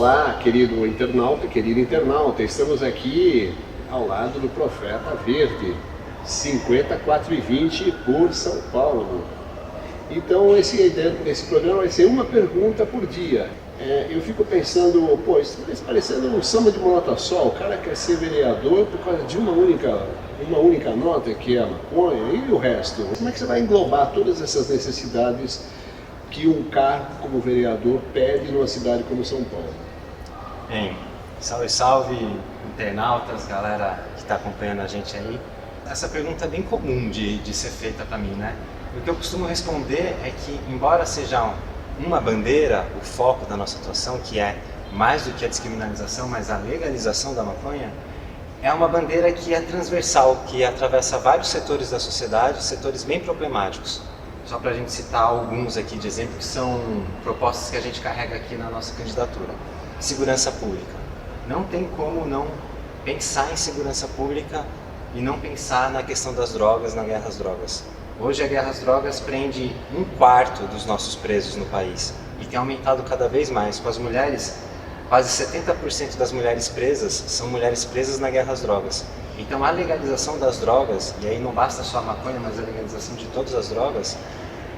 Olá, querido internauta, querido internauta, estamos aqui ao lado do Profeta Verde, 54,20 por São Paulo. Então esse programa vai ser uma pergunta por dia. Eu fico pensando, pô, isso está parecendo um samba de uma nota só. O cara quer ser vereador por causa de uma única nota, que é a maconha, e o resto? Como é que você vai englobar todas essas necessidades que um cargo como vereador pede numa cidade como São Paulo? Bem, salve, salve, internautas, galera que está acompanhando a gente aí. Essa pergunta é bem comum de ser feita para mim, né? O que eu costumo responder é que, embora seja uma bandeira, o foco da nossa atuação, que é mais do que a descriminalização, mas a legalização da maconha, é uma bandeira que é transversal, que atravessa vários setores da sociedade, setores bem problemáticos. Só para a gente citar alguns aqui de exemplo, que são propostas que a gente carrega aqui na nossa candidatura. Segurança pública. Não tem como não pensar em segurança pública e não pensar na questão das drogas, na guerra às drogas. Hoje a guerra às drogas prende 1/4 dos nossos presos no país e tem aumentado cada vez mais. Com as mulheres, quase 70% das mulheres presas são mulheres presas na guerra às drogas. Então a legalização das drogas, e aí não basta só a maconha, mas a legalização de todas as drogas,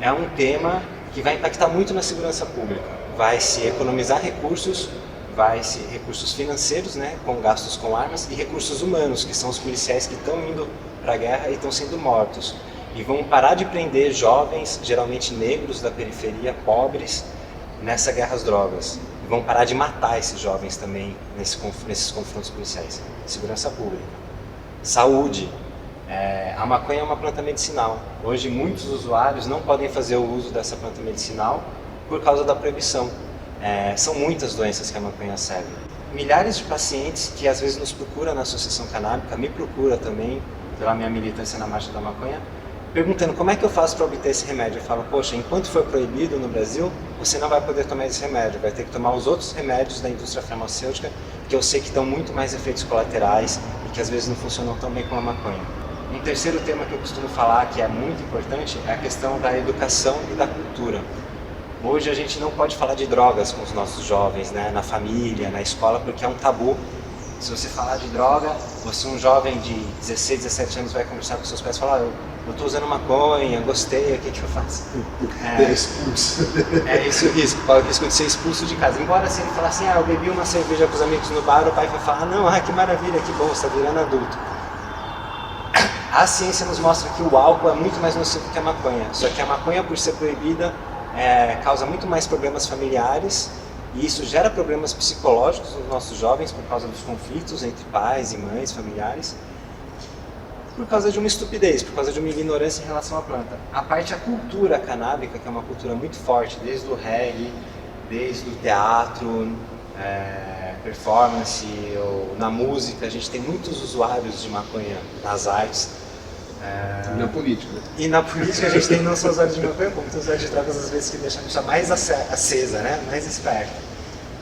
é um tema que vai impactar muito na segurança pública. Vai se economizar recursos, recursos financeiros, né, com gastos com armas, e recursos humanos, que são os policiais que estão indo para a guerra e estão sendo mortos. E vão parar de prender jovens, geralmente negros da periferia, pobres, nessa guerra às drogas. E vão parar de matar esses jovens também nesses confrontos policiais. Segurança pública. Saúde. A maconha é uma planta medicinal. Hoje muitos usuários não podem fazer o uso dessa planta medicinal por causa da proibição. São muitas doenças que a maconha serve. Milhares de pacientes que às vezes nos procuram na Associação Canábica, me procura também pela minha militância na Marcha da Maconha, perguntando como é que eu faço para obter esse remédio. Eu falo, poxa, enquanto for proibido no Brasil, você não vai poder tomar esse remédio, vai ter que tomar os outros remédios da indústria farmacêutica, que eu sei que dão muito mais efeitos colaterais e que às vezes não funcionam tão bem como a maconha. Um terceiro tema que eu costumo falar, que é muito importante, é a questão da educação e da cultura. Hoje a gente não pode falar de drogas com os nossos jovens, né, na família, na escola, porque é um tabu. Se você falar de droga, você, um jovem de 16, 17 anos, vai conversar com seus pais e falar, eu estou usando maconha, gostei, o que eu faço? Expulso. Esse o risco, corre o risco de ser expulso de casa. Embora se ele falar assim, eu bebi uma cerveja com os amigos no bar, o pai vai falar, não, que maravilha, que bom, você está virando adulto. A ciência nos mostra que o álcool é muito mais nocivo que a maconha, só que a maconha, por ser proibida, causa muito mais problemas familiares, e isso gera problemas psicológicos nos nossos jovens por causa dos conflitos entre pais e mães, familiares, por causa de uma estupidez, por causa de uma ignorância em relação à planta. A cultura canábica, que é uma cultura muito forte, desde o reggae, desde o teatro, performance, ou na música, a gente tem muitos usuários de maconha nas artes. E na política, né? E na política a gente tem não só usuários de maconha, como tem usuários de drogas às vezes que deixam a gente mais acesa, né? Mais esperta.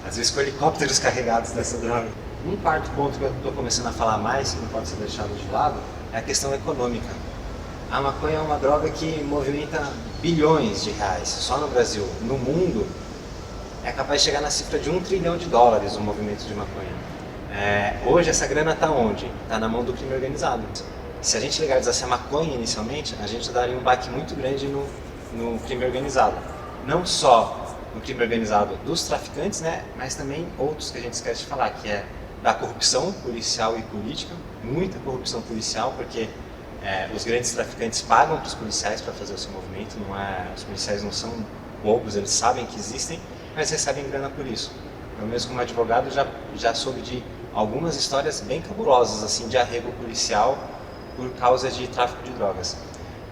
Às vezes com helicópteros carregados dessa droga. Um quarto ponto que eu estou começando a falar mais, que não pode ser deixado de lado, é a questão econômica. A maconha é uma droga que movimenta bilhões de reais, só no Brasil. No mundo, é capaz de chegar na cifra de $1 trilhão o movimento de maconha. Hoje essa grana está onde? Está na mão do crime organizado. Se a gente legalizasse a maconha inicialmente, a gente daria um baque muito grande no crime organizado. Não só no crime organizado dos traficantes, né, mas também outros que a gente esquece de falar, que é da corrupção policial e política, muita corrupção policial, porque os grandes traficantes pagam para os policiais para fazer o seu movimento, os policiais não são bobos, eles sabem que existem, mas recebem grana por isso. Eu mesmo como advogado já soube de algumas histórias bem cabulosas assim, de arrego policial por causa de tráfico de drogas.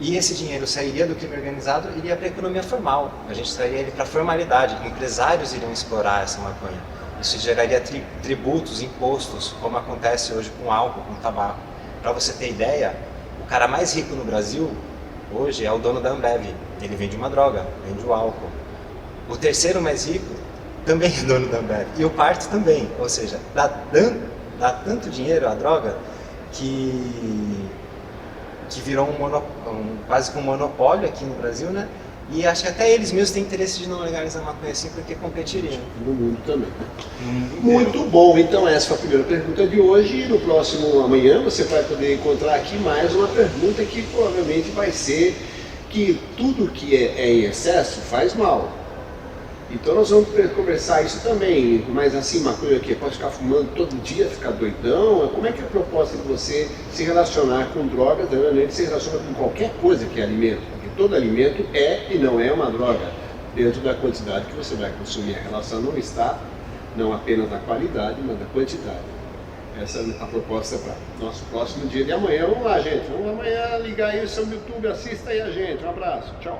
E esse dinheiro sairia do crime organizado e iria para a economia formal. A gente traria ele para a formalidade. Empresários iriam explorar essa maconha. Isso geraria tributos, impostos, como acontece hoje com álcool, com tabaco. Para você ter ideia, o cara mais rico no Brasil hoje é o dono da Ambev. Ele vende uma droga, vende o álcool. O terceiro mais rico também é dono da Ambev. E o quarto também. Ou seja, dá tanto dinheiro à droga que virou quase que um monopólio aqui no Brasil, né? E acho que até eles mesmos têm interesse de não legalizar a maconha assim, porque competiriam. No mundo também, né? No mundo inteiro. Muito bom, então essa foi a primeira pergunta de hoje. No próximo amanhã você vai poder encontrar aqui mais uma pergunta que provavelmente vai ser que tudo que é em excesso faz mal. Então nós vamos conversar isso também, mas assim, maconha que pode ficar fumando todo dia, ficar doidão, como é que é a proposta de você se relacionar com drogas, realmente se relaciona com qualquer coisa que é alimento, porque todo alimento é e não é uma droga, dentro da quantidade que você vai consumir. A relação não está, não apenas na qualidade, mas na quantidade. Essa é a proposta para nosso próximo dia de amanhã. Vamos lá, gente, vamos amanhã ligar aí o seu YouTube, assista aí a gente, um abraço, tchau.